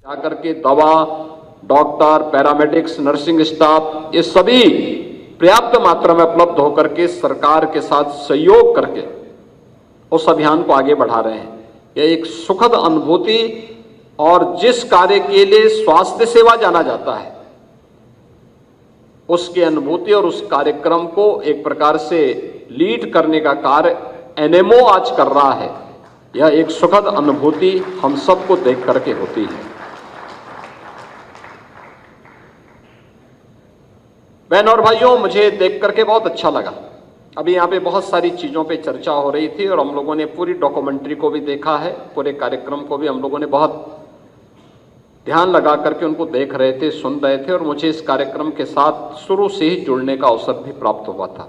जाकर के दवा, डॉक्टर, पैरामेडिक्स, नर्सिंग स्टाफ ये सभी पर्याप्त मात्रा में उपलब्ध होकर के सरकार के साथ सहयोग करके उस अभियान को आगे बढ़ा रहे हैं। यह एक सुखद अनुभूति और जिस कार्य के लिए स्वास्थ्य सेवा जाना जाता है उसकी अनुभूति और उस कार्यक्रम को एक प्रकार से लीड करने का कार्य एनएमओ आज कर रहा है। यह एक सुखद अनुभूति हम सबको देख करके होती है। बहन और भाइयों, मुझे देख करके बहुत अच्छा लगा। अभी यहाँ पे बहुत सारी चीज़ों पे चर्चा हो रही थी और हम लोगों ने पूरी डॉक्यूमेंट्री को भी देखा है, पूरे कार्यक्रम को भी हम लोगों ने बहुत ध्यान लगा करके उनको देख रहे थे, सुन रहे थे और मुझे इस कार्यक्रम के साथ शुरू से ही जुड़ने का अवसर भी प्राप्त हुआ था।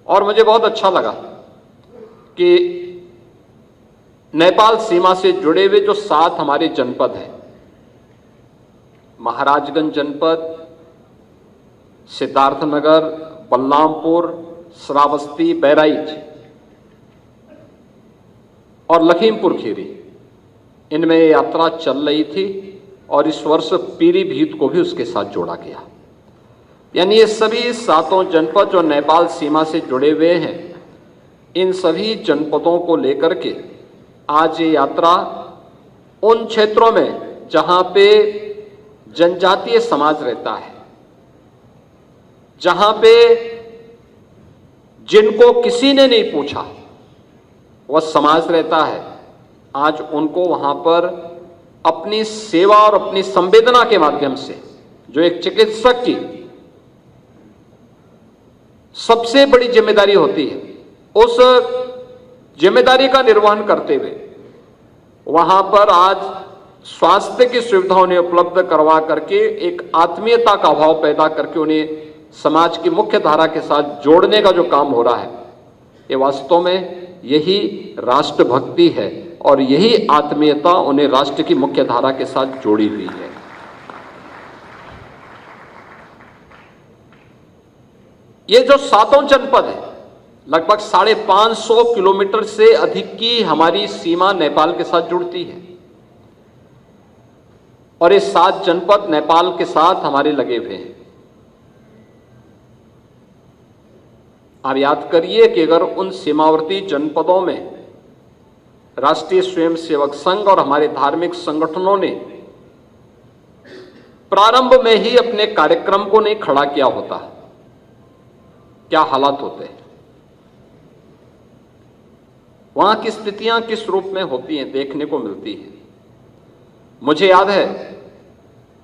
और मुझे बहुत अच्छा लगा कि नेपाल सीमा से जुड़े हुए जो 7 हमारे जनपद हैं, महाराजगंज जनपद, सिद्धार्थनगर, बलरामपुर, श्रावस्ती, बहराइच और लखीमपुर खीरी, इनमें यात्रा चल रही थी और इस वर्ष पीलीभीत को भी उसके साथ जोड़ा गया। यानी ये सभी 7 जनपद जो नेपाल सीमा से जुड़े हुए हैं, इन सभी जनपदों को लेकर के आज ये यात्रा उन क्षेत्रों में जहां पे जनजातीय समाज रहता है, जहां पे जिनको किसी ने नहीं पूछा वह समाज रहता है, आज उनको वहां पर अपनी सेवा और अपनी संवेदना के माध्यम से, जो एक चिकित्सक की सबसे बड़ी जिम्मेदारी होती है, उस जिम्मेदारी का निर्वहन करते हुए वहां पर आज स्वास्थ्य की सुविधाओं ने उपलब्ध करवा करके एक आत्मीयता का भाव पैदा करके उन्हें समाज की मुख्य धारा के साथ जोड़ने का जो काम हो रहा है, ये वास्तव में यही राष्ट्रभक्ति है और यही आत्मीयता उन्हें राष्ट्र की मुख्य धारा के साथ जोड़ी हुई है। ये जो 7 जनपद है, लगभग 550 किलोमीटर से अधिक की हमारी सीमा नेपाल के साथ जुड़ती है और ये 7 जनपद नेपाल के साथ हमारे लगे हुए हैं। आप याद करिए कि अगर उन सीमावर्ती जनपदों में राष्ट्रीय स्वयंसेवक संघ और हमारे धार्मिक संगठनों ने प्रारंभ में ही अपने कार्यक्रम को नहीं खड़ा किया होता, क्या हालात होते हैं, वहां की स्थितियां किस रूप में होती हैं, देखने को मिलती है। मुझे याद है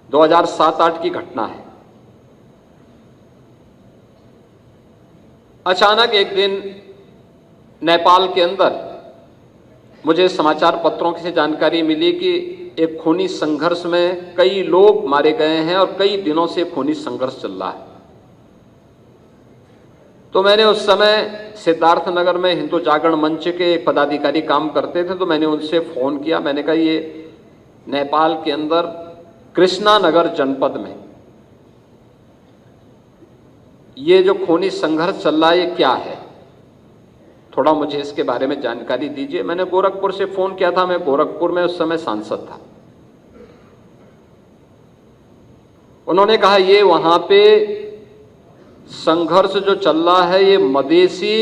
2007-8 की घटना है। अचानक एक दिन नेपाल के अंदर मुझे समाचार पत्रों से जानकारी मिली कि एक खूनी संघर्ष में कई लोग मारे गए हैं और कई दिनों से खूनी संघर्ष चल रहा है। तो मैंने उस समय सिद्धार्थनगर में हिंदू जागरण मंच के पदाधिकारी काम करते थे, तो मैंने उनसे फोन किया। मैंने कहा ये नेपाल के अंदर कृष्णानगर जनपद में ये जो खूनी संघर्ष चल रहा है, ये क्या है, थोड़ा मुझे इसके बारे में जानकारी दीजिए। मैंने गोरखपुर से फोन किया था, मैं गोरखपुर में उस समय सांसद था। उन्होंने कहा ये वहां पे संघर्ष जो चल रहा है ये मधेसी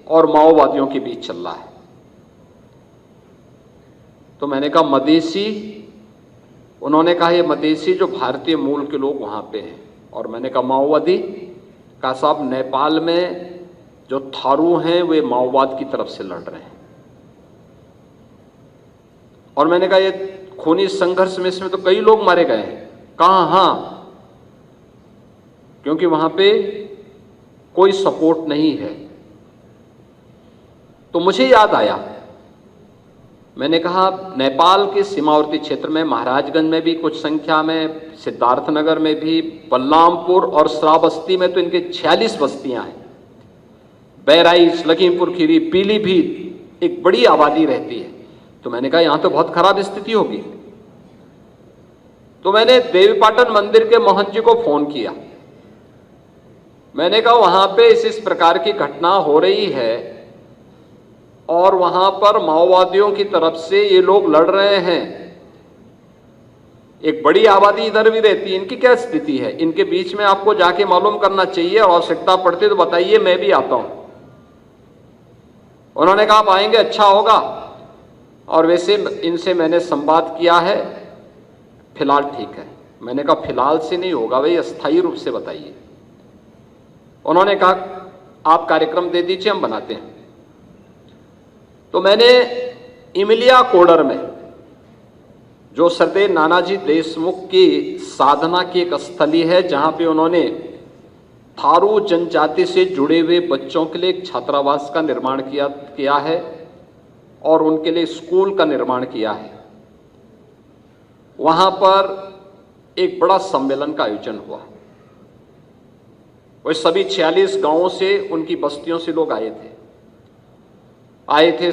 और माओवादियों के बीच चल रहा है। तो मैंने कहा मधेसी? उन्होंने कहा ये मधेसी जो भारतीय मूल के लोग वहां पे हैं। और मैंने कहा माओवादी? कहा साहब नेपाल में जो थारू हैं वे माओवाद की तरफ से लड़ रहे हैं। और मैंने कहा ये खूनी संघर्ष में इसमें तो कई लोग मारे गए हैं। कहा हाँ, क्योंकि वहां पे कोई सपोर्ट नहीं है। तो मुझे याद आया, मैंने कहा नेपाल के सीमावर्ती क्षेत्र में महाराजगंज में भी कुछ संख्या में, सिद्धार्थनगर में भी, बलरामपुर और श्रावस्ती में तो इनके 46 बस्तियां हैं। बहराइच, लखीमपुर खीरी, पीलीभीत एक बड़ी आबादी रहती है। तो मैंने कहा यहां तो बहुत खराब स्थिति होगी। तो मैंने देवीपाटन मंदिर के महंत जी को फोन किया। मैंने कहा वहां पे इस प्रकार की घटना हो रही है और वहां पर माओवादियों की तरफ से ये लोग लड़ रहे हैं एक बड़ी आबादी इधर भी रहती है, इनकी क्या स्थिति है? इनके बीच में आपको जाके मालूम करना चाहिए, और आवश्यकता पड़ती तो बताइए, मैं भी आता हूं। उन्होंने कहा आप आएंगे अच्छा होगा, और वैसे इनसे मैंने संवाद किया है, फिलहाल ठीक है। मैंने कहा फिलहाल से नहीं होगा भाई, अस्थायी रूप से बताइए। उन्होंने कहा आप कार्यक्रम दे दीजिए, हम बनाते हैं। तो मैंने इमिलिया कोडर में, जो सरदेव नानाजी देशमुख की साधना की एक स्थली है, जहां पे उन्होंने थारू जनजाति से जुड़े हुए बच्चों के लिए एक छात्रावास का निर्माण किया है और उनके लिए स्कूल का निर्माण किया है, वहां पर एक बड़ा सम्मेलन का आयोजन हुआ। वह सभी 46 गांवों से, उनकी बस्तियों से लोग आए थे।